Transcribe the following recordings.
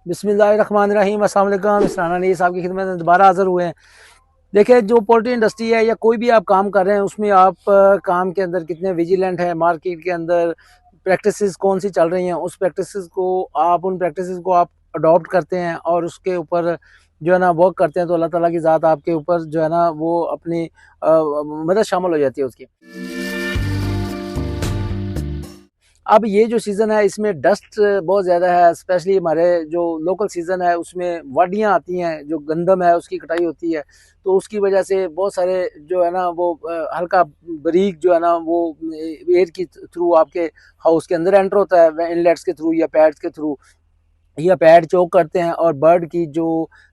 बिस्मिल्लाहिर्रहमानिर्रहीम, अस्सलाम वालेकुम। इसराना नहीं साहब की खिदमत में दोबारा हाज़िर हुए हैं। देखिए, जो पोल्ट्री इंडस्ट्री है या कोई भी आप काम कर रहे हैं, उसमें आप काम के अंदर कितने विजिलेंट हैं, मार्केट के अंदर प्रैक्टिसेस कौन सी चल रही हैं, उस प्रैक्टिसेस को उन प्रैक्टिसेस को आप अडॉप्ट करते हैं और उसके ऊपर जो है ना वर्क करते हैं, तो अल्लाह ताला की ज़ात आपके ऊपर जो है ना वो अपनी मदद शामिल हो जाती है उसकी। अब ये जो सीज़न है इसमें डस्ट बहुत ज़्यादा है, स्पेशली हमारे जो लोकल सीज़न है उसमें वाडियाँ आती हैं, जो गंदम है उसकी कटाई होती है, तो उसकी वजह से बहुत सारे जो है ना वो हल्का बारीक जो है ना वो एयर की थ्रू आपके हाउस के अंदर एंटर होता है, इनलेट्स के थ्रू या पैड्स के थ्रू, या पैड चोक करते हैं और बर्ड की जो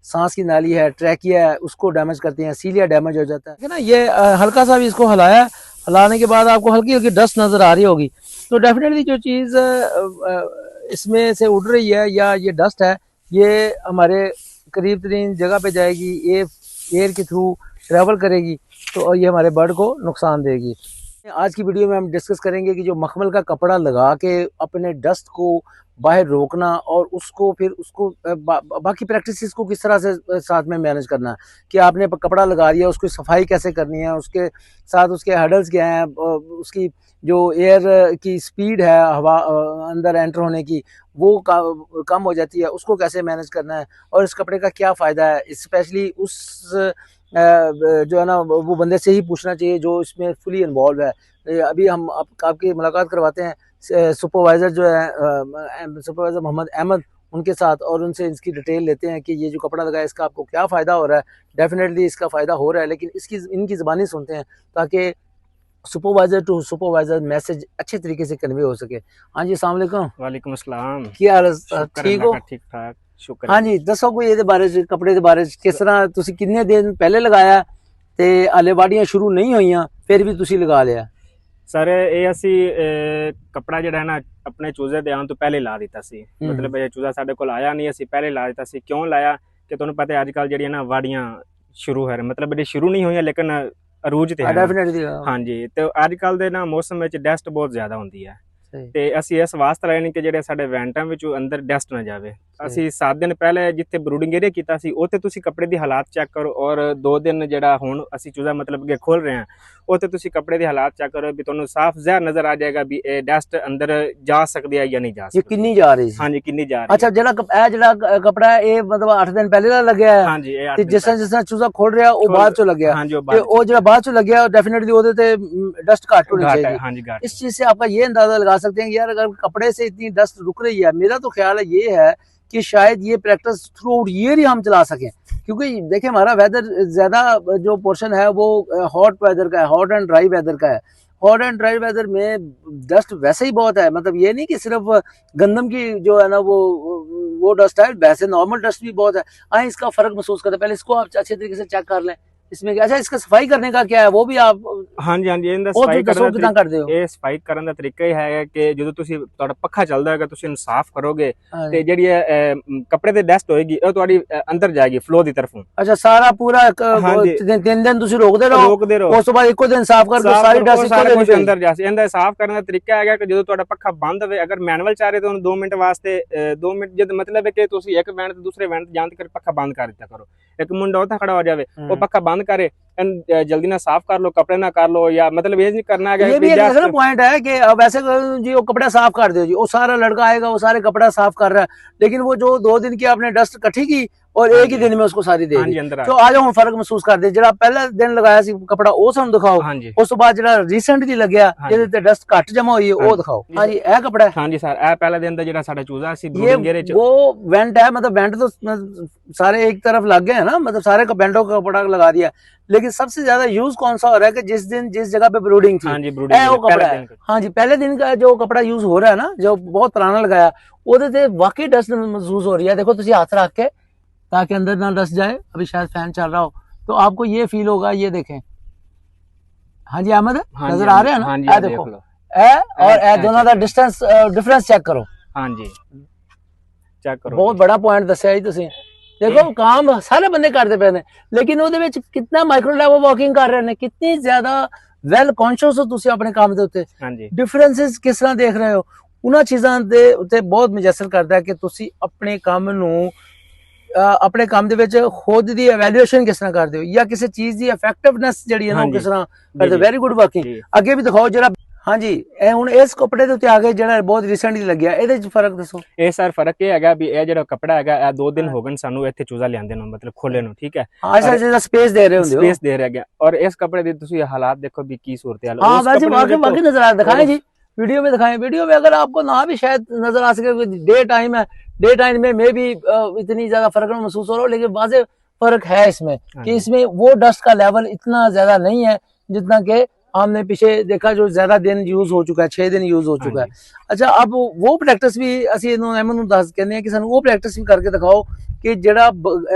सांस की नाली है, ट्रैकिया है, उसको डैमेज करते हैं, सीलिया डैमेज हो जाता है ना। ये हल्का सा भी इसको हिलाया, हिलाने के बाद आपको हल्की हल्की डस्ट नज़र आ रही होगी, तो डेफिनेटली जो चीज़ इसमें से उड़ रही है या ये डस्ट है, ये हमारे करीब तरीन जगह पे जाएगी, ये एयर के थ्रू ट्रैवल करेगी, तो ये हमारे बर्ड को नुकसान देगी। आज की वीडियो में हम डिस्कस करेंगे कि जो मखमल का कपड़ा लगा के अपने डस्ट को बाहर रोकना और उसको फिर उसको बाकी प्रैक्टिसेस को किस तरह से साथ में मैनेज करना है, कि आपने कपड़ा लगा दिया, उसकी सफाई कैसे करनी है, उसके साथ उसके हर्डल्स क्या हैं, उसकी जो एयर की स्पीड है हवा अंदर एंटर होने की वो कम हो जाती है, उसको कैसे मैनेज करना है, और इस कपड़े का क्या फ़ायदा है, स्पेशली उस जो है ना वो बंदे से ही पूछना चाहिए जो इसमें फुली इन्वॉल्व है। अभी हम आपकी मुलाकात करवाते हैं सुपरवाइज़र जो है सुपरवाइज़र मोहम्मद अहमद, उनके साथ, और उनसे इसकी डिटेल लेते हैं कि ये जो कपड़ा लगा है इसका आपको क्या फ़ायदा हो रहा है। डेफिनेटली इसका फ़ायदा हो रहा है, लेकिन इनकी ज़बानी सुनते हैं ताकि सुपरवाइज़र टू सुपरवाइज़र मैसेज अच्छे तरीके से कन्वे हो सके। हाँ जी, अस्सलाम वालेकुम। वालेकुम अस्सलाम। क्या हाल है, ठीक हो? ठीक ठाक, शुक्र। हाँ जी, दसो कोई ਇਹਦੇ ਬਾਰੇ ਚ कपड़े के बारे किस तरह ਤੁਸੀਂ कितने दिन पहले लगाया ਤੇ ਹਾਲੇ ਵਾੜੀਆਂ ਸ਼ੁਰੂ नहीं ਹੋਈਆਂ फिर भी ਤੁਸੀਂ लगा लिया? ਸਰ ਇਹ ਅਸੀਂ ਕੱਪੜਾ ਜਿਹੜਾ ਹੈ ਨਾ ਆਪਣੇ ਚੂਜ਼ੇ ਦੇ ਆਉਣ ਤੋਂ ਪਹਿਲੇ ਲਾ ਦਿੱਤਾ ਸੀ। ਮਤਲਬ ਇਹ ਚੂਜ਼ਾ ਸਾਡੇ ਕੋਲ ਆਇਆ ਨਹੀਂ, ਅਸੀਂ ਪਹਿਲੇ ਲਾ ਦਿੱਤਾ ਸੀ। ਕਿਉਂ ਲਾਇਆ ਕਿ ਤੁਹਾਨੂੰ ਪਤਾ ਹੈ ਅੱਜ ਕੱਲ ਜਿਹੜੀਆਂ ਨਾ ਵਾੜੀਆਂ ਸ਼ੁਰੂ ਹੈ, ਮਤਲਬ ਇਹ ਸ਼ੁਰੂ ਨਹੀਂ ਹੋਈਆਂ ਲੇਕਿਨ ਅਰੂਜ ਤੇ ਹੈ। ਡੈਫੀਨਿਟਲੀ ਹਾਂਜੀ, ਤੇ ਅੱਜ ਕੱਲ ਦੇ ਨਾ ਮੌਸਮ ਵਿੱਚ ਡਸਟ ਬਹੁਤ ਜ਼ਿਆਦਾ ਹੁੰਦੀ ਹੈ, ਤੇ ਅਸੀਂ ਇਸ ਵਾਸਤੇ ਲਾਏ ਨੇ ਕਿ ਜਿਹੜੇ ਸਾਡੇ ਵੈਂਟਾਂ ਵਿੱਚ ਅੰਦਰ ਡਸਟ ਨਾ ਜਾਵੇ। ਅਸੀਂ 7 ਦਿਨ ਪਹਿਲੇ ਜਿੱਥੇ ਬਰੂਡਿੰਗ ਏਰੀਆ ਕੀਤਾ ਸੀ ਉੱਥੇ ਤੁਸੀਂ ਕੱਪੜੇ ਦੀ ਹਾਲਾਤ ਚੈੱਕ ਕਰੋ, ਔਰ 2 ਦਿਨ ਜਿਹੜਾ ਹੁਣ ਅਸੀਂ ਚੂਜ਼ਾ ਮਤਲਬ ਕਿ ਖੋਲ ਰਹੇ ਹਾਂ ਉੱਥੇ ਤੁਸੀਂ ਕੱਪੜੇ ਦੀ ਹਾਲਾਤ ਚੈੱਕ ਕਰੋ, ਵੀ ਤੁਹਾਨੂੰ ਸਾਫ਼ ਜ਼ਾਹਰ ਨਜ਼ਰ ਆ ਜਾਏਗਾ ਵੀ ਇਹ ਡਸਟ ਅੰਦਰ ਜਾ ਸਕਦੀ ਹੈ ਜਾਂ ਨਹੀਂ ਜਾ ਸਕਦੀ। ਕਿੰਨੀ ਜਾ ਰਹੀ ਸੀ? ਹਾਂਜੀ, ਕਿੰਨੀ ਜਾ ਰਹੀ। ਅੱਛਾ, ਜਿਹੜਾ ਕਪੜਾ ਇਹ ਮਤਲਬ 8 ਦਿਨ ਪਹਿਲੇ ਦਾ ਲੱਗਿਆ ਹੈ? ਹਾਂਜੀ, ਇਹ 8 ਤੇ ਜਿਸ ਤਰ੍ਹਾਂ ਚੂਜ਼ਾ ਖੋਲ ਰਿਹਾ ਉਹ ਬਾਅਦ ਚੋਂ ਲੱਗਿਆ? ਹਾਂਜੀ, ਤੇ ਉਹ ਜਿਹੜਾ ਬਾਅਦ ਚੋਂ ਲੱਗਿਆ डेफिनेटली ਉਹਦੇ ਤੇ डस्ट घट होनी चाहिए। ਹਾਂਜੀ, घट। इस चीज से आपका ये अंदाजा लगा सकते हैं कि यार अगर कपड़े से इतनी डस्ट रुक रही है, मेरा तो ख्याल है ये है कि शायद ये प्रैक्टिस थ्रू आउट ईयर ही हम चला सकें, क्योंकि देखिए हमारा वेदर ज्यादा जो पोर्शन है वो हॉट वेदर का है, हॉट एंड ड्राई वेदर का है। हॉट एंड ड्राई वेदर में डस्ट वैसे ही बहुत है, मतलब ये नहीं कि सिर्फ गंदम की जो है ना वो डस्ट है, वैसे नॉर्मल डस्ट भी बहुत है। आए इसका फर्क महसूस करते, पहले इसको आप अच्छे तरीके से चेक कर लें इसमें। अच्छा, इसका सफाई करने का क्या है वो भी आप? ਹਾਂਜੀ ਹਾਂਜੀ, ਇਹਦਾ ਸਫਾਈ ਕਿਦਾਂ ਕਰਦੇ ਹੋ? ਇਹ ਸਫਾਈ ਕਰਨ ਦਾ ਤਰੀਕਾ ਇਹ ਹੈ ਕਿ ਜਦੋਂ ਤੁਸੀਂ ਤੁਹਾਡਾ ਪੱਖਾ ਚੱਲਦਾ ਹੈਗਾ ਤੁਸੀਂ ਇਹਨੂੰ ਸਾਫ਼ ਕਰੋਗੇ ਤੇ ਜਿਹੜੀ ਕੱਪੜੇ ਤੇ ਡਸਟ ਹੋਏਗੀ ਉਹ ਤੁਹਾਡੀ ਅੰਦਰ ਜਾਏਗੀ ਫਲੋ ਦੀ ਤਰਫੋਂ। ਅੱਛਾ, ਸਾਰਾ ਪੂਰਾ 3 ਦਿਨ ਤੁਸੀਂ ਰੋਕਦੇ ਰਹੋ, ਉਸ ਤੋਂ ਬਾਅਦ ਇੱਕੋ ਦਿਨ ਸਾਫ਼ ਕਰ ਦੋ, ਸਾਰੀ ਡਸਟ ਇੱਕੋ ਦਿਨ ਅੰਦਰ ਜਾ ਸਕਦੀ। ਇਹਦਾ ਸਾਫ਼ ਕਰਨ ਦਾ ਤਰੀਕਾ ਹੈਗਾ ਕਿ ਜਦੋਂ ਤੁਹਾਡਾ ਪੱਖਾ ਬੰਦ ਹੋਵੇ, ਅਗਰ ਮੈਨੂਅਲ ਚਾਹ ਰਹੇ ਤਾਂ ਉਹਨੂੰ 2 ਮਿੰਟ ਵਾਸਤੇ 2 ਮਿੰਟ ਜਦ ਮਤਲਬ ਹੈ ਕਿ ਤੁਸੀਂ ਇੱਕ ਵੈਂਟ ਤੋਂ ਦੂਸਰੇ ਵੈਂਟ ਜਾਣ ਤੱਕ ਪੱਖਾ ਬੰਦ ਕਰ ਦਿੱਤਾ ਕਰੋ। ਇੱਕ ਮੁੰਡਾ ਉੱਥੇ ਖੜਾ ਹੋ ਜਾਵੇ, ਉਹ ਪੱਖਾ ਬੰਦ करे, जल्दी ना साफ कर लो, कपड़े ना कर लो, या मतलब ये नहीं करना है। ये भी एक पॉइंट है कि वैसे जी वो कपड़ा साफ कर दो जी, वो सारा लड़का आएगा वो सारे कपड़ा साफ कर रहा है, लेकिन वो जो 2 दिन की आपने डस्ट इकट्ठी की और एक ही दिन में उसको सारी दे दी, तो आज हम फर्क महसूस कर दे। ਜਿਹੜਾ ਪਹਿਲਾ ਦਿਨ ਲਗਾਇਆ ਸੀ ਕਪੜਾ ਉਹ ਸਾਨੂੰ ਦਿਖਾਓ, ਉਸ ਤੋਂ ਬਾਅਦ ਜਿਹੜਾ ਰੀਸੈਂਟਲੀ ਲੱਗਿਆ ਜਿਹਦੇ ਤੇ ਡਸਟ ਘੱਟ ਜਮਾ ਹੋਈ ਹੈ ਉਹ ਦਿਖਾਓ। ਹਾਂਜੀ, ਇਹ ਕਪੜਾ ਹੈ। ਹਾਂਜੀ ਸਰ, ਇਹ ਪਹਿਲੇ ਦਿਨ ਦਾ ਜਿਹੜਾ ਸਾਡਾ ਚੂਜ਼ਾ ਸੀ ਬਰੂਡਿੰਗ ਏਰੀਆ ਚ, वो वेंट है, मतलब वेंट तो सारे एक तरफ लग गए हैं ना, मतलब सारे वेंटों का कपड़ा लगा दिया, लेकिन सबसे ज्यादा यूज कौन सा हो रहा है कि जिस दिन जिस जगह पे ब्रूडिंग थी, हाँ जी, ब्रूडिंग वो कपड़ा है। हाँ जी, पहले दिन का जो कपड़ा यूज हो रहा है ना, जो बहुत पुराना लगाया, ਉਹਦੇ ਤੇ वाकई डस्ट महसूस हो रही है। देखो तुम हाथ रख के ताकि अंदर ना डस्ट जाए, अभी शायद फैन चल रहा हो तो आपको ये फील होगा। ये देखें, हाँ जी अहमद, नजर आ रहे हैं ना? हाँ, देखो और दोनों का डिफरेंस चेक करो। हाँ जी, चेक करो। बहुत बड़ा पॉइंट दस्या जी तुसीं। देखो काम सारे बंदे करते पे ने, लेकिन ਉਹਦੇ ਵਿੱਚ कितना माइक्रो लेवल वर्किंग कर रहे हैं, कितनी ज्यादा वेल कॉन्शियस हो तुसीं अपने काम ਦੇ ਉੱਤੇ। ਹਾਂਜੀ, डिफरेंसेस किस तरह देख रहे हो? ਉਹਨਾਂ ਚੀਜ਼ਾਂ ਦੇ ਉੱਤੇ ਬਹੁਤ ਮੁਯੱਸਰ ਕਰਦਾ ਹੈ ਕਿ ਤੁਸੀਂ ਆਪਣੇ ਕੰਮ ਨੂੰ ਆਪਣੇ ਕੰਮ ਦੇ ਵਿੱਚ ਖੁਦ ਦੀ ਇਵੈਲੂਏਸ਼ਨ ਕਿਸ ਤਰ੍ਹਾਂ ਕਰਦੇ ਹੋ ਜਾਂ ਕਿਸੇ ਚੀਜ਼ ਦੀ ਇਫੈਕਟਿਵਨੈਸ ਜਿਹੜੀ ਹੈ ਨਾ ਉਹ ਕਿਸ ਤਰ੍ਹਾਂ ਕਰਦੇ। Very good working. ਅੱਗੇ ਵੀ ਦਿਖਾਓ ਜਿਹੜਾ ਹਾਂਜੀ ਇਹ ਹੁਣ ਇਸ ਕੱਪੜੇ ਦੇ ਉੱਤੇ ਆ ਗਏ ਜਿਹੜਾ ਬਹੁਤ ਰੀਸੈਂਟਲੀ ਲੱਗਿਆ, ਇਹਦੇ ਵਿੱਚ ਫਰਕ ਦੱਸੋ। ਇਹ ਸਰ ਫਰਕ ਇਹ ਹੈਗਾ ਵੀ ਇਹ ਜਿਹੜਾ ਕੱਪੜਾ ਹੈਗਾ ਇਹ 2 ਦਿਨ ਹੋ ਗਏ ਸਾਨੂੰ ਇੱਥੇ ਚੂਜ਼ਾ ਲਿਆਂਦੇ ਨੂੰ, ਮਤਲਬ ਖੋਲੇ ਨੂੰ, ਠੀਕ ਹੈ। ਅੱਛਾ ਜਿਹੜਾ ਸਪੇਸ ਦੇ ਰਹੇ ਹੁੰਦੇ ਹੋ, ਸਪੇਸ ਦੇ ਰਿਹਾ ਗਿਆ। ਔਰ ਇਸ कपड़े ਦੇ ਤੁਸੀਂ ਹਾਲਾत देखो भी की सूरत हाल। हाँ वैसे वाकई नजर आ दिखाएं जी, वीडियो में दिखाएं। वीडियो में अगर आपको ना भी शायद नजर आ सके, डे टाइम है, डे टाइम में भी इतनी ज्यादा फर्क महसूस हो रहा हो, लेकिन वाज़े फर्क है इसमें कि इसमें वो डस्ट का लेवल इतना ज्यादा नहीं है जितना कि हमने पीछे देखा जो ज्यादा दिन यूज हो चुका है, 6 दिन यूज हो चुका है। अच्छा अब वो प्रैक्टिस भी ਅਸੀਂ ਇਹਨੂੰ ਅਹਿਮਦ ਨੂੰ ਦੱਸ ਕਹਿੰਦੇ ਆ ਕਿ ਸਾਨੂੰ ਉਹ ਪ੍ਰੈਕਟਿਸ ਵੀ ਕਰਕੇ ਦਿਖਾਓ ਕਿ ਜਿਹੜਾ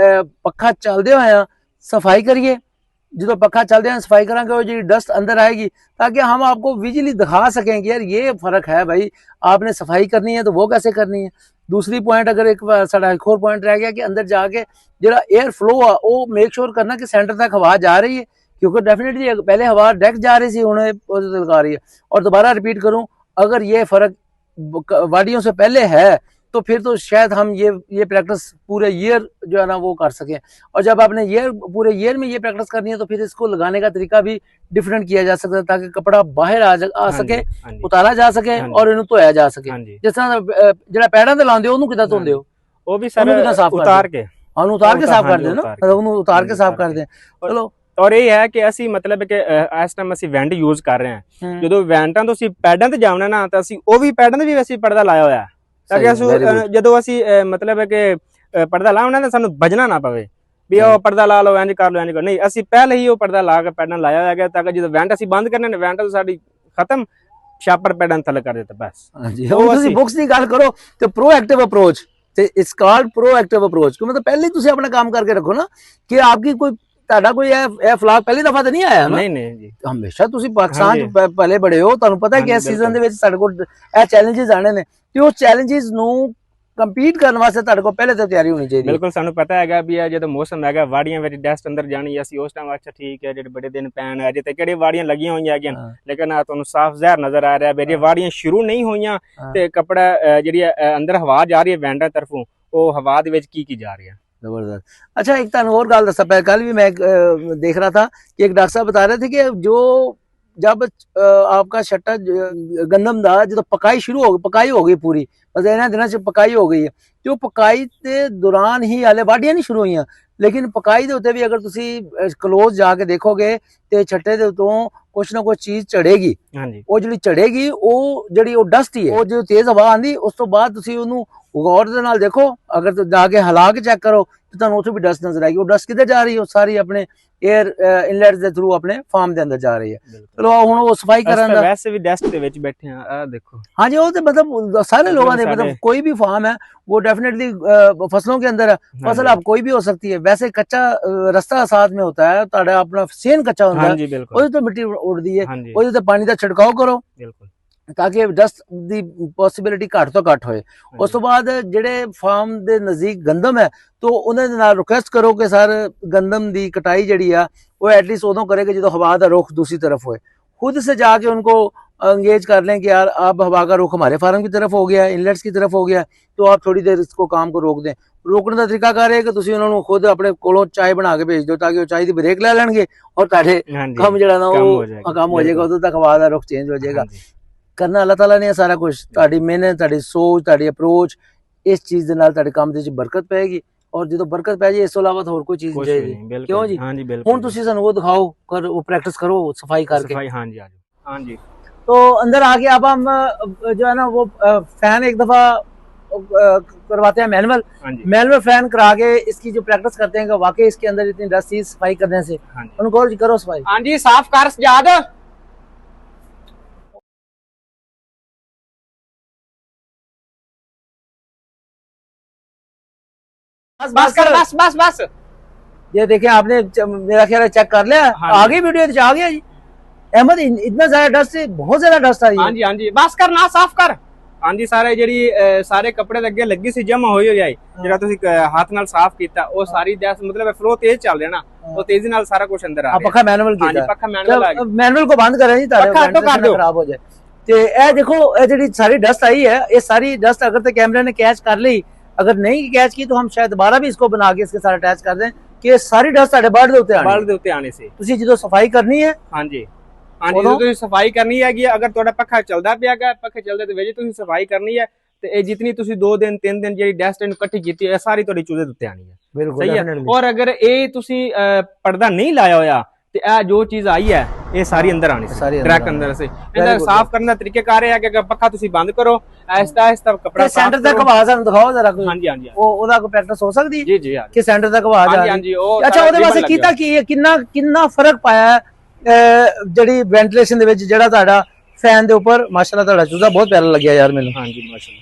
ਪੱਖਾ ਚੱਲਦੇ ਹੋਇਆ ਸਫਾਈ ਕਰੀਏ, जो पखा चलते हैं सफाई करेंगे वो जी डस्ट अंदर आएगी, ताकि हम आपको विजुअली दिखा सकें कि यार ये फर्क है भाई, आपने सफाई करनी है तो वो कैसे करनी है। दूसरी पॉइंट अगर एक और पॉइंट रह गया कि अंदर जाके जो एयर फ्लो है वो मेक श्योर करना कि सेंटर तक हवा जा रही है, क्योंकि डेफिनेटली पहले हवा डायरेक्ट जा रही थी, उन्हें लगा रही है। और दोबारा रिपीट करूं, अगर ये फर्क वादियों से पहले है तो फिर तो शायद हम ये प्रैक्टिस पूरे ईयर जो है ना वो कर सकें। और जब आपने पूरे ईयर में ये प्रैक्टिस करनी है तो फिर इसको लगाने का तरीका भी डिफरेंट किया जा सकता है, ताकि कपड़ा बाहर आ सके, उतारा जा सके और इन्हों धोया जा सके। जिस तरह जो पैड़ा ते लांदे हो किदां धोंदे हो? वो भी सारा उतार के उतार के साफ कर दे ना, उतार के साफ कर दे। चलो ਔਰ ਇਹ ਹੈ ਕਿ ਅਸੀਂ ਮਤਲਬ ਕਿ ਇਸ ਟਾਈਮ ਅਸੀਂ ਵੈਂਟ ਯੂਜ਼ ਕਰ ਰਹੇ ਹਾਂ। ਜਦੋਂ ਵੈਂਟਾਂ ਤੋਂ ਅਸੀਂ ਪੈਡਾਂ ਤੇ ਜਾਵਣਾ ਨਾ ਤਾਂ ਅਸੀਂ ਉਹ ਵੀ ਪੈਡਾਂ ਤੇ ਵੀ ਅਸੀਂ ਪਰਦਾ ਲਾਇਆ ਹੋਇਆ ਹੈ, ਤਾਂ ਕਿ ਅਸੀਂ ਜਦੋਂ ਅਸੀਂ ਮਤਲਬ ਕਿ ਪਰਦਾ ਲਾਉਣਾ ਤਾਂ ਸਾਨੂੰ ਵੱਜਣਾ ਨਾ ਪਵੇ ਵੀ ਉਹ ਪਰਦਾ ਲਾ ਲਓ ਇੰਜ ਕਰ ਲਓ ਇੰਜ ਕਰ, ਨਹੀਂ ਅਸੀਂ ਪਹਿਲੇ ਹੀ ਉਹ ਪਰਦਾ ਲਾ ਕੇ ਪੈਡਾਂ ਲਾਇਆ ਹੋਇਆ ਹੈਗਾ, ਤਾਂ ਕਿ ਜਦੋਂ ਵੈਂਟ ਅਸੀਂ ਬੰਦ ਕਰਨੇ ਨੇ ਵੈਂਟ ਤੋਂ ਸਾਡੀ ਖਤਮ ਛਾਪਰ ਪੈਡਾਂ ਥੱਲੇ ਕਰ ਦਿੱਤਾ ਬਸ। ਹਾਂਜੀ ਹੁਣ ਤੁਸੀਂ ਬੁక్స్ ਦੀ ਗੱਲ ਕਰੋ ਤੇ ਪ੍ਰੋਐਕਟਿਵ ਅਪਰੋਚ ਤੇ ਇਟਸ ਕਾਲਡ ਪ੍ਰੋਐਕਟਿਵ ਅਪਰੋਚ, ਕਿ ਮਤਲਬ ਪਹਿਲੇ ਤੁਸੀਂ ਆਪਣਾ ਕੰਮ ਕਰਕੇ ਰੱਖੋ ਨਾ ਕਿ ਆਪਕੀ ਕੋਈ ਤੁਹਾਡਾ ਕੋਈ ਇਹ ਫਲਾਗ ਪਹਿਲੀ ਦਫਾ ਤਾਂ ਨਹੀਂ ਆਇਆ ਨਾ। ਨਹੀਂ ਜੀ ਹਮੇਸ਼ਾ ਤੁਸੀਂ ਪਾਕਿਸਤਾਨ ਚ ਪਹਿਲੇ ਬੜੇ ਹੋ, ਤੁਹਾਨੂੰ ਪਤਾ ਕਿ ਇਸ ਸੀਜ਼ਨ ਦੇ ਵਿੱਚ ਸਾਡੇ ਕੋਲ ਇਹ ਚੈਲੰਜਸ ਆਣੇ ਨੇ ਤੇ ਉਹ ਚੈਲੰਜਸ ਨੂੰ ਕੰਪੀਟ ਕਰਨ ਵਾਸਤੇ ਤੁਹਾਡੇ ਕੋਲ ਪਹਿਲੇ ਤੋਂ ਤਿਆਰੀ ਹੋਣੀ ਚਾਹੀਦੀ। ਬਿਲਕੁਲ ਸਾਨੂੰ ਪਤਾ ਹੈਗਾ ਵੀ ਇਹ ਜਦੋਂ ਮੌਸਮ ਹੈਗਾ ਵਾੜੀਆਂ ਵਿੱਚ ਡਸਟ ਅੰਦਰ ਜਾਣੀ, ਅਸੀਂ ਉਸ ਟਾਈਮ ਅੱਛਾ ਠੀਕ ਹੈ ਜਿਹੜੇ ਬੜੇ ਦਿਨ ਪੈਣ ਅਜੇ ਤੇ ਕਿਹੜੇ ਵਾੜੀਆਂ ਲੱਗੀਆਂ ਹੋਈਆਂ ਹੈਗੀਆਂ, ਲੇਕਿਨ ਆ ਤੁਹਾਨੂੰ ਸਾਫ਼ ਜ਼ਾਹਰ ਨਜ਼ਰ ਆ ਰਿਹਾ ਵੀ ਜੇ ਵਾੜੀਆਂ ਸ਼ੁਰੂ ਨਹੀਂ ਹੋਈਆਂ ਤੇ ਕੱਪੜਾ ਜਿਹੜੀ ਅੰਦਰ ਹਵਾ ਜਾ ਰਹੀ ਹੈ ਵੈਂਟਾਂ ਤਰਫੋਂ, ਉਹ ਹਵਾ ਦੇ ਵਿੱਚ ਕੀ ਜਾ ਰਹੀ है। जबरदस्त। अच्छा एक तुम और गल दसा, कल भी मैं देख रहा था कि एक डॉक्टर साहब बता रहे थे कि जो जब आपका छट्टा गंदम दा जो पकाई शुरू हो गई, पकाई हो गई पूरी, बस इन्होंने दिनों से पकाई हो गई है, तो पकाई के दौरान ही हाले वाडियां नहीं शुरू हुई, लेकिन पकाई के उत्ते भी अगर तुसी क्लोज जाके देखोगे तो छट्टे के उत्तों कुछ ना कुछ चीज चढ़ेगी, वो जी चढ़ेगी वो डस्ट ही है, वो जो तेज हवा आंदी उस तो बाद तुसी उन्होंने गौर दे नाल देखो, अगर तो जाके हिला के चेक करो तो तुहानू उत्थे भी डस्ट नजर आएगी। वो डस्ट किधर जा रही है? वो सारी अपने एयर इनलेट्स दे थ्रू अपने फार्म दे अंदर जा रही है। चलो हुण वो सफाई करन दा वैसे भी डस्ट दे विच बैठे हैं, आ देखो। हां जी, वो तो मतलब सारे लोगों ने मतलब कोई भी फार्म है वो डेफिनेटली फसलों के अंदर है, फसल आप कोई भी हो सकती है। वैसे कच्चा रास्ता साथ में होता है, तुहाडा अपना सेन कच्चा होता है, ओदे तो मिट्टी उड़दी है, ओदे ते पानी दा छिड़काव करो ताकि डस्ट दी पॉसिबिलिटी घट तो घट होए। उस तो बाद जेडे फार्म दे नजदीक गंदम है तो उन्हें नाल रिक्वेस्ट करो कि सर गंदम दी कटाई जड़ी है वो एटलीस्ट उदों करे कि जो हवा का रुख दूसरी तरफ होए। खुद से जाके उनको एंगेज कर लें कि यार अब हवा का रुख हमारे फार्म की तरफ हो गया है, इनलेट्स की तरफ हो गया है, तो आप थोड़ी देर इसको काम को रोक दें। रोकने का तरीका कर रहे कि तुसीं उन्होंने खुद अपने कोलों चाय बना के भेज दो ताकि वो चाय की ब्रेक ले लेंगे और ताड़े कम जड़ा ना वो कम हो जाएगा, उदों तक हवा का रुख चेंज हो जाएगा। करना अल्लाह ताला ने सारा कुछ, तुहाडी मेहनत, तुहाडी सोच, तुहाडी अप्रोच, इस चीज़ दे नाल तुहाडे काम दे विच बरकत पैगी, और जो बरकत पै जाए इस तो इलावा होर कोई चीज़ नहीं चाहिए। क्यों जी? हाँ जी बिल्कुल। हुण तुसीं सानू वो दिखाओ, कर वो प्रैक्टिस करो सफाई करके। हाँ जी हाँ जी। तो अंदर आके अब हम जो है ना वो फैन एक दफा करवाते हैं मैनुअल फैन करा के इसकी जो प्रैक्टिस करते हैं कि वाकई इसके अंदर इतनी डस्ट थी सफाई करने से। उनको करो सफाई। हाँ जी साफ कर सजाद। बस ये देखिए आपने मेरा ख्याल चेक कर लिया। आ गई वीडियो आ गया जी। अहमद इतना ज्यादा डस्ट है, बहुत ज्यादा डस्ट आ रही है। हाँ जी बस कर ना साफ कर। हाँ जी सारे ਜਿਹੜੀ ਸਾਰੇ ਕੱਪੜੇ ਦੇ ਅੱਗੇ ਲੱਗੀ ਸੀ ਜਮਾ ਹੋਈ ਹੋਈ ਜਿਹੜਾ ਤੁਸੀਂ ਹੱਥ ਨਾਲ ਸਾਫ਼ ਕੀਤਾ ਉਹ ਸਾਰੀ ਡਸਟ ਮਤਲਬ ਫਲੋ ਤੇਜ਼ ਚੱਲ ਰਿਹਾ ਨਾ, ਉਹ ਤੇਜ਼ੀ ਨਾਲ ਸਾਰਾ ਕੁਝ ਅੰਦਰ ਆ ਰਿਹਾ। पक्का मैनुअल हाँ जी पक्का मैनुअल आ गया। मैनुअल को बंद करें जी ताकि खराब हो जाए। ਤੇ ਇਹ ਦੇਖੋ ਇਹ ਜਿਹੜੀ सारी डस्ट आई है, ये सारी डस्ट अगर तो कैमरे ने कैच कर ली, अगर नहीं कैच की तो हम शायद दोबारा भी इसको बना के इसके साथ अटैच कर दें कि ये सारी डस्ट ਸਾਡੇ ਬਰਡ ਦੇ ਉੱਤੇ ਆਣੀ। ਬਰਡ ਦੇ ਉੱਤੇ ਆਣੇ ਸੀ। ਤੁਸੀਂ ਜਦੋਂ ਸਫਾਈ ਕਰਨੀ ਹੈ, ਹਾਂਜੀ ਹਾਂਜੀ, ਜਦੋਂ ਤੁਸੀਂ ਸਫਾਈ ਕਰਨੀ ਹੈਗੀ, ਅਗਰ ਤੁਹਾਡਾ ਪੱਖਾ ਚੱਲਦਾ ਪਿਆਗਾ, ਪੱਖੇ ਚੱਲਦੇ ਦੇ ਵਿੱਚ ਤੁਸੀਂ ਸਫਾਈ ਕਰਨੀ ਹੈ, ਤੇ ਇਹ ਜਿੰਨੀ ਤੁਸੀਂ 2 ਦਿਨ 3 ਦਿਨ ਜਿਹੜੀ ਡਸਟ ਇਹਨੂੰ ਇਕੱਠੀ ਕੀਤੀ ਹੈ, ਸਾਰੀ ਤੁਹਾਡੀ ਚੂਹੇ ਦੇ ਉੱਤੇ ਆਣੀ ਹੈ। ਬਿਲਕੁਲ ਸਹੀ ਹੈ। ਔਰ ਅਗਰ ਇਹ ਤੁਸੀਂ ਪਰਦਾ ਨਹੀਂ ਲਾਇਆ ਹੋਇਆ ਤੇ ਇਹ ਜੋ ਚੀਜ਼ ਆਈ ਹੈ ਇਹ ਸਾਰੀ ਅੰਦਰ ਆਣੀ ਸੀ, ਟਰੈਕ ਅੰਦਰ ਸੇ। ਇਹਦਾ ਸਾਫ਼ ਕਰਨ ਦਾ ਤਰੀਕਾ ਹੈ ਕਿ ਪੱਖਾ ਤੁਸੀਂ ਬੰਦ ਕਰੋ, ਆਹਿਸਤਾ ਆਹਿਸਤਾ ਕਪੜਾ ਸੈਂਟਰ ਤੱਕ ਆਵਾਜ਼ ਸਾਨੂੰ ਦਿਖਾਓ ਜ਼ਰਾ ਕੋਈ। ਹਾਂਜੀ ਹਾਂਜੀ, ਉਹਦਾ ਕੋਈ ਪ੍ਰੈਕਟਿਸ ਹੋ ਸਕਦੀ ਹੈ ਜੀ ਜੀ ਕਿ ਸੈਂਟਰ ਤੱਕ ਆਵਾਜ਼ ਆ ਰਹੀ। ਹਾਂਜੀ ਉਹ ਅੱਛਾ, ਉਹਦੇ ਵਾਸਤੇ ਕੀਤਾ ਕੀ ਹੈ, ਕਿੰਨਾ ਫਰਕ ਪਾਇਆ ਜਿਹੜੀ ਵੈਂਟੀਲੇਸ਼ਨ ਦੇ ਵਿੱਚ, ਜਿਹੜਾ ਤੁਹਾਡਾ ਫੈਨ ਦੇ ਉੱਪਰ ਮਾਸ਼ਾਅੱਲਾ ਤੁਹਾਡਾ ਚੂਜ਼ਾ ਬਹੁਤ ਪਿਆਰਾ ਲੱਗਿਆ ਯਾਰ ਮੈਨੂੰ। ਹਾਂਜੀ ਮਾਸ਼ਾਅੱਲਾ।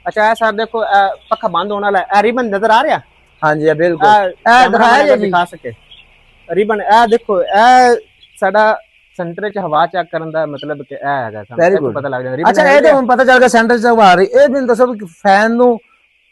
ਅੱਛਾ ਇਹ ਸਰ ਦੇਖੋ ਪੱਖਾ ਬੰਦ ਹੋਣ ਵਾਲਾ ਹੈ, ਰਿਬਨ ਨਜ਼ਰ ਆ ਰਿਹਾ? ਹਾਂਜੀ ਬਿਲकुल, ਇਹ ਦਿਖਾਇਆ ਜੀ, ਦਿਖਾ ਸਕੇ ਰਿਬਨ। ਇਹ ਦੇਖੋ ਇਹ ਸਾਡਾ ਸੈਂਟਰ 'ਚ ਹਵਾ ਚੈੱਕ ਕਰਨ ਦਾ ਮਤਲਬ ਕਿ ਇਹ ਹੈਗਾ, ਸਾਨੂੰ ਪਤਾ ਲੱਗ ਜਾਂਦਾ। ਅੱਛਾ, ਇਹ ਤਾਂ ਹੁਣ ਪਤਾ ਚੱਲ ਗਿਆ ਸੈਂਟਰ 'ਚ ਹਵਾ ਆ ਰਹੀ। ਇਹ ਮੈਨੂੰ ਦੱਸੋ ਕਿ ਫੈਨ ਨੂੰ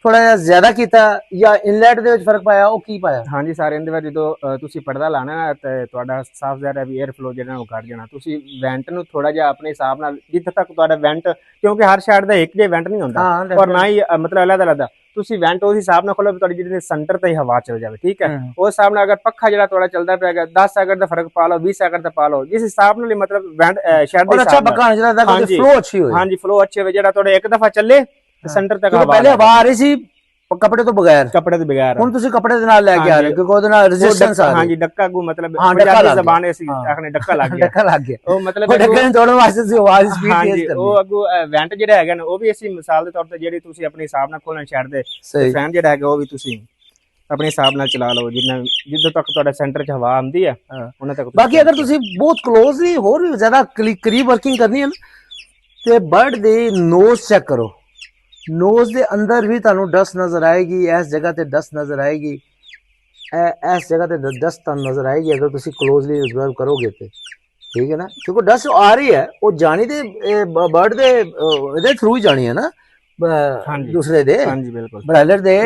ਥੋੜਾ ਜਿਹਾ ਜ਼ਿਆਦਾ ਕੀਤਾ ਜਾਂ ਇਨਲੈਟ ਦੇ ਵਿੱਚ ਫਰਕ ਪਾਇਆ, ਉਹ ਕੀ ਪਾਇਆ? ਹਾਂਜੀ ਸਾਰੇ ਇਹਦੇ ਵਿੱਚ ਜਦੋਂ ਤੁਸੀਂ ਪਰਦਾ ਲਾਣਾ ਤੇ ਤੁਹਾਡਾ ਸਾਫ਼ ਜ਼ਾਹਿਰ ਵੀ 에ਅਰ ਫਲੋ ਜਿਹੜਾ ਉਹ ਘਟ ਜਾਣਾ। ਤੁਸੀਂ ਵੈਂਟ ਨੂੰ ਥੋੜਾ ਜਿਹਾ ਆਪਣੇ ਹਿਸਾਬ ਨਾਲ, ਜਿੱਥੇ ਤੱਕ ਤੁਹਾਡਾ ਵੈਂਟ, ਕਿਉਂਕਿ ਹਰ ਸਾਈਡ ਦਾ ਇੱਕ ਜਿਹਾ ਵੈਂਟ ਨਹੀਂ ਹੁੰਦਾ ਔਰ ਨਾ ਹੀ ਮਤਲਬ ਅਲੱਗ-ਅਲੱਗ, ਤੁਸੀਂ ਵੈਂਟ ਉਸ ਹਿਸਾਬ ਨਾਲ ਖੋਲੋ ਤੁਹਾਡੀ ਜਿਹੜੀ ਸੈਂਟਰ ਤੇ ਹਵਾ ਚੱਲ ਜਾਵੇ। ਠੀਕ ਹੈ, ਉਸ ਹਿਸਾਬ ਨਾਲ ਅਗਰ ਪੱਖਾ ਜਿਹੜਾ ਤੁਹਾਡਾ ਚੱਲਦਾ ਪਿਆ 10 ਸੈਕਿੰਡ ਦਾ ਫਰਕ ਪਾ ਲਓ, 20 ਸੈਕਿੰਡ ਦਾ ਪਾ ਲਓ, ਜਿਸ ਹਿਸਾਬ ਨਾਲ ਮਤਲਬ ਵੈਂਟ ਸ਼ੈਡ ਦੇ ਅੱਛਾ ਪੱਖਾ ਜਿਹੜਾ ਫਲੋ ਅੱਛੀ ਹੋਵੇ। ਹਾਂਜੀ ਫਲੋ ਅੱਛੇ ਹੋਵੇ, ਜਿਹੜਾ ਤੁਹਾਡੇ ਇੱਕ ਦਫਾ ਚੱਲੇ ਸੈਂਟਰ ਤੱਕ ਹਵਾ। ਪਹਿਲੇ ਹਵਾ ਆ ਰਹੀ ਸੀ ਕੱਪੜੇ ਤੋਂ ਬਗੈਰ, ਕੱਪੜੇ ਤੋਂ ਬਗੈਰ, ਹੁਣ ਤੁਸੀਂ ਕੱਪੜੇ ਦੇ ਨਾਲ ਲੈ ਕੇ ਆ ਰਹੇ ਕਿਉਂਕਿ ਉਹਦੇ ਨਾਲ ਰੈਜ਼ਿਸਟੈਂਸ ਆ ਰਹੀ। ਹਾਂਜੀ ਡੱਕਾ ਕੋ ਮਤਲਬ ਪੰਜਾਬੀ ਜ਼ਬਾਨ ਅਸੀਂ ਆਖਨੇ ਡੱਕਾ ਲੱਗ ਗਿਆ, ਡੱਕਾ ਲੱਗ ਗਿਆ। ਉਹ ਮਤਲਬ ਡੱਕੇ ਨੂੰ ਤੋੜਨ ਵਾਸਤੇ ਸੀ ਆਵਾਜ਼ ਸਪੀਡ ਤੇਜ਼ ਕਰਨੀ। ਉਹ ਅੱਗੋਂ ਵੈਂਟ ਜਿਹੜਾ ਹੈਗਾ ਨਾ, ਉਹ ਵੀ ਅਸੀਂ ਮਿਸਾਲ ਦੇ ਤੌਰ ਤੇ ਜਿਹੜੀ ਤੁਸੀਂ ਆਪਣੇ ਹਿਸਾਬ ਨਾਲ ਖੋਲਣ ਛੱਡ ਦੇ, ਫੈਨ ਜਿਹੜਾ ਹੈਗਾ ਉਹ ਵੀ ਤੁਸੀਂ ਆਪਣੇ ਹਿਸਾਬ ਨਾਲ ਚਲਾ ਲਓ, ਜਿੱਦੋਂ ਤੱਕ ਤੁਹਾਡਾ ਸੈਂਟਰ 'ਚ ਹਵਾ ਆਉਂਦੀ ਹੈ ਉਹਨਾਂ ਤੱਕ। ਬਾਕੀ ਅਗਰ ਤੁਸੀਂ ਬਹੁਤ ਕਲੋਜ਼ਲੀ ਹੋਰ ਵੀ ਜ਼ਿਆਦਾ ਕਰੀਬ ਵਰਕਿੰਗ ਕਰਨੀ ਹੈ ਨਾ, ਤੇ ਬਰਡ ਦੀ ਨੋਜ਼ ਚੈੱਕ ਕਰੋ। नोज के अंदर भी तुहानू डस्ट नजर आएगी, इस जगह ते डस्ट नजर आएगी, इस जगह ते डस्ट तुहानू नजर आएगी अगर तुसी क्लोजली ऑब्जर्व करोगे तो। ठीक है ना, क्योंकि डस्ट आ रही है वो जानी ते बर्ड दे इहदे थ्रू ही जानी है ना, दूसरे दे ब्रायलर दे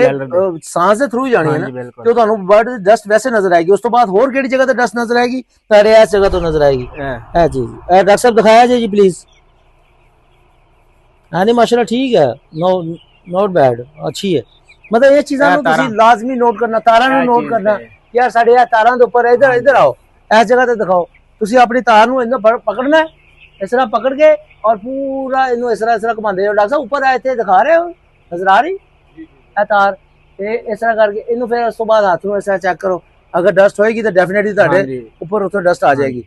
सांस दे थ्रू ही जानी है ना, तो तुहानू बर्ड डस्ट वैसे नजर आएगी। उस तो बाद होर किहड़ी जगह ते डस्ट नजर आएगी? तारे इस जगह तो नजर आएगी। ए चीज डॉक्टर साहब दिखाया जी प्लीज। हाँ नहीं माशाल्लाह ठीक है, नॉट बैड, अच्छी है। मतलब ये चीज़ां नूं तुसीं लाजमी नोट करना, तारां नूं नोट करना यार, साडे ये तारां दे उपर इधर आओ, इस जगह ते दिखाओ। तुसीं अपनी तार नूं इन्ना पकड़ना है, इस तरह पकड़ के और पूरा इन्नू इस तरह घुमांदे जाओ। डॉक्टर साहब ऊपर आए थे दिखा रहे हो, नजर आ रही है तार, ते इस तरह करके इन्नू फिर उस तो बाद हाथ नूं इस तरह चेक करो। अगर डस्ट होएगी तो डेफिनेटली तुहाडे ऊपर उत्थे डस्ट आ जाएगी।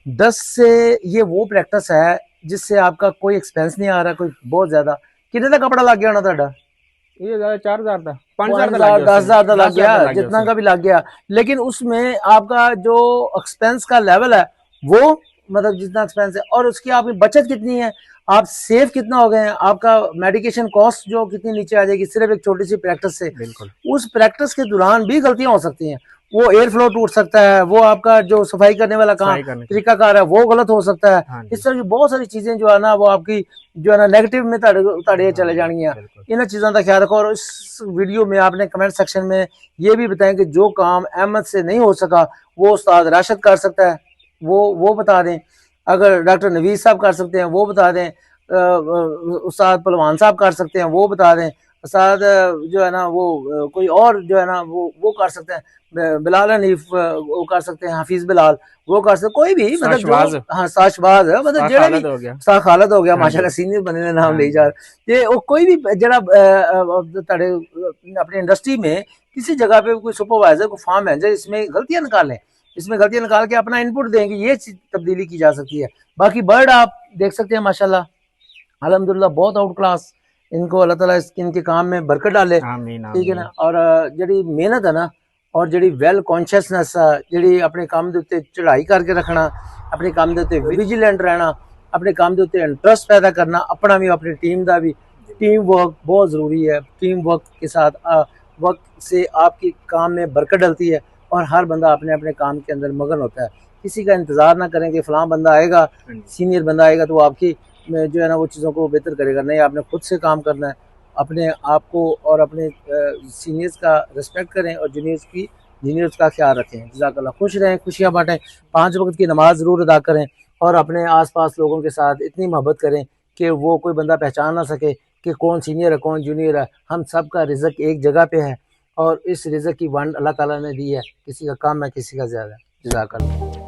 डस्ट से ये वो प्रैक्टिस है जिससे आपका कोई एक्सपेंस नहीं आ रहा, कोई बहुत ज्यादा। कितने का कपड़ा लग गया होना ਤੁਹਾਡਾ? ये 4000 का, 5000 का, 10,000 का लग गया, जितना का भी लग गया। लेकिन उसमें आपका जो एक्सपेंस का लेवल है वो मतलब जितना एक्सपेंस है और उसकी आपकी बचत कितनी है, आप सेफ कितना हो गए हैं, आपका मेडिकेशन कॉस्ट जो कितनी नीचे आ जाएगी सिर्फ एक छोटी सी प्रैक्टिस से। उस प्रैक्टिस के दौरान भी गलतियां हो सकती हैं, वो एयर फ्लो टूट सकता है, वो आपका जो सफाई करने वाला काम तरीकाकार है वो गलत हो सकता है। इस तरह की बहुत सारी चीजें जो है ना वो आपकी जो है ना नेगेटिव में ताड़े चले जानी है। इन चीज़ों का ख्याल रखो। और इस वीडियो में आपने कमेंट सेक्शन में ये भी बताएं कि जो काम अहमद से नहीं हो सका वो उस्ताद राशिद कर सकता है, वो बता दें। अगर डॉक्टर नवीद साहब कर सकते हैं वो बता दें, उस्ताद पहलवान साहब कर सकते हैं वो बता दें, उस्ताद जो है ना वो कोई और जो है ना वो कर सकते हैं, बिलाल हनीफ वो कर सकते हैं, हाफिज बिलाल वो कर सकते, कोई भी मतलब हाँ साशबाज है मतलब जेड़ा भी सा खालद हो गया माशाल्लाह सीनियर बने ने नाम ले जा रहे वो कोई भी जरा ताड़े अपनी इंडस्ट्री में किसी जगह पे कोई सुपरवाइजर को फार्म मैनेजर इसमें गलतियां निकालें, इसमें गलतियां निकाल के अपना इनपुट देंगे, ये तब्दीली की जा सकती है। बाकी बर्ड आप देख सकते हैं माशाल्लाह अल्हम्दुलिल्लाह बहुत आउट क्लास, इनको अल्लाह ताला इनके काम में बरकत डाले, ठीक है ना। और जी मेहनत है ना और जी वैल कॉन्शियसनैस जी अपने काम के उत्ते चढ़ाई करके रखना, अपने काम के उत्ते विजिलेंट रहना, अपने काम के उत्ते इंटरस्ट पैदा करना, अपना भी अपनी टीम का भी। टीम वर्क बहुत ज़रूरी है, टीम वर्क के साथ वक्त से आपकी काम में बरकत डलती है और हर बंदा अपने अपने काम के अंदर मगन होता है। किसी का इंतज़ार ना करें कि फ़लाँ बंदा आएगा, सीनियर बंदा आएगा तो आपकी जो है ना वो चीज़ों को बेहतर करेगा, नहीं आपने खुद से काम करना है। अपने आप को और अपने सीनियर्स का रिस्पेक्ट करें और जूनियर्स का ख्याल रखें। जज़ाकल्लाह, खुश रहें, खुशियाँ बांटें, 5 वक्त की नमाज ज़रूर अदा करें। और अपने आसपास लोगों के साथ इतनी मोहब्बत करें कि वो कोई बंदा पहचान ना सके कि कौन सीनियर है कौन जूनियर है। हम सब का रिज़्क एक जगह पे है और इस रिज़्क की वंड अल्लाह ताला ने दी है, किसी का कम है किसी का ज़्यादा। जज़ाकल्लाह।